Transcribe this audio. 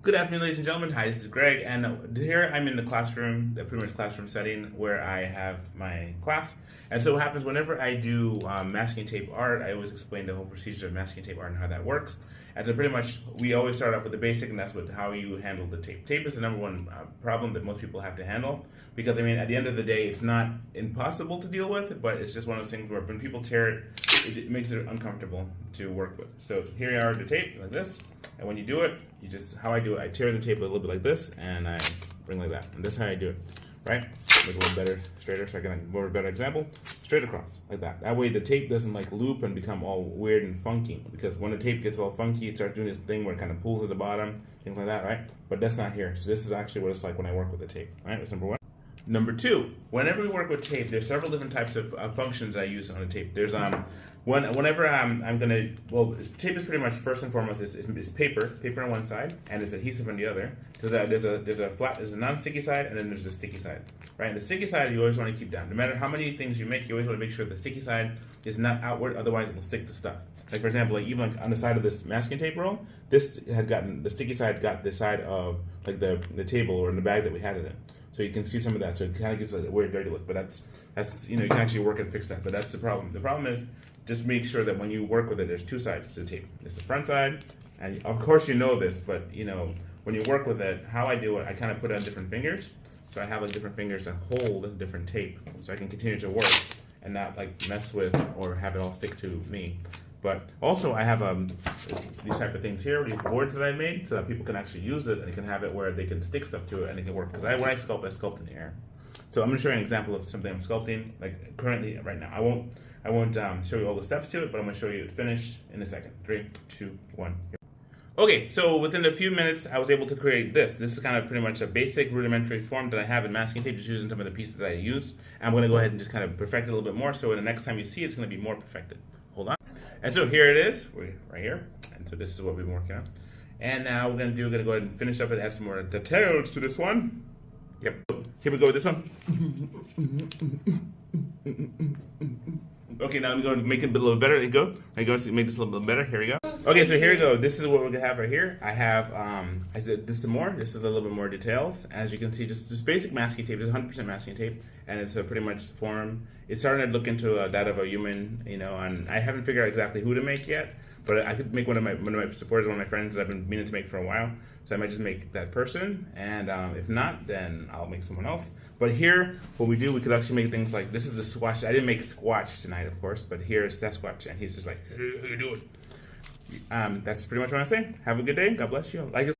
Good afternoon, ladies and gentlemen. Hi, this is Greg, and here I'm in the classroom, the pretty much classroom setting where I have my class. And so what happens whenever I do masking tape art, I always explain the whole procedure of masking tape art and how that works. And so pretty much we always start off with the basic, and that's how you handle the tape. Tape is the number one problem that most people have to handle because, I mean, at the end of the day, it's not impossible to deal with, but it's just one of those things where when people tear it, it makes it uncomfortable to work with. So here are the tape, like this. And when you do it, how I do it, I tear the tape a little bit like this, and I bring like that. And that's how I do it, right? Make it a little better, straighter, so I can more better example. Straight across, like that. That way the tape doesn't like loop and become all weird and funky. Because when the tape gets all funky, it starts doing this thing where it kind of pulls at the bottom, things like that, right? But that's not here. So this is actually what it's like when I work with the tape, right? That's number one. Number 2, whenever we work with tape, there's several different types of functions I use on a tape. There's whenever I'm gonna, well, tape is pretty much first and foremost is paper on one side, and there's adhesive on the other. There's a non-sticky side, and then there's a sticky side, right? And the sticky side you always want to keep down. No matter how many things you make, you always want to make sure the sticky side is not outward, otherwise it will stick to stuff. Like for example, like even like on the side of this masking tape roll, this has gotten, the sticky side got the side of like the table or in the bag that we had it in. So you can see some of that. So it kind of gives a weird dirty look, but that's you know, you can actually work and fix that. But that's the problem. The problem is just make sure that when you work with it, there's two sides to the tape. There's the front side, and of course you know this, but you know when you work with it, how I do it, I kind of put it on different fingers. So I have like different fingers that hold different tape, so I can continue to work and not like mess with or have it all stick to me. But also I have these type of things here, these boards that I made, so that people can actually use it and they can have it where they can stick stuff to it and it can work. Because when I sculpt in the air. So I'm going to show you an example of something I'm sculpting, like currently right now. I won't show you all the steps to it, but I'm going to show you it finished in a second. 3, 2, 1. Okay, so within a few minutes, I was able to create this. This is kind of pretty much a basic rudimentary form that I have in masking tape, just using some of the pieces that I used. I'm going to go ahead and just kind of perfect it a little bit more, so the next time you see it, it's going to be more perfected. Hold on. And so here it is, right here. And so this is what we've been working on. And now we're going to go ahead and finish up and add some more details to this one. Yep. Here we go with this one. Okay, now I'm going to make it a little better. There you go. I'm going to make this a little bit better. Here we go. Okay, so here we go. This is what we're going to have right here. I have, I said this is more. This is a little bit more details. As you can see, just basic masking tape. This is 100% masking tape, and it's a pretty much form. It's starting to look into that of a human, you know, and I haven't figured out exactly who to make yet, but I could make one of my supporters, one of my friends that I've been meaning to make for a while. So I might just make that person, and if not, then I'll make someone else. But here, what we do, we could actually make things like, this is the Squatch. I didn't make Squatch tonight, of course, but here's Sasquatch, and he's just like, hey, how you doing? That's pretty much what I'm saying. Have a good day. God bless you. Like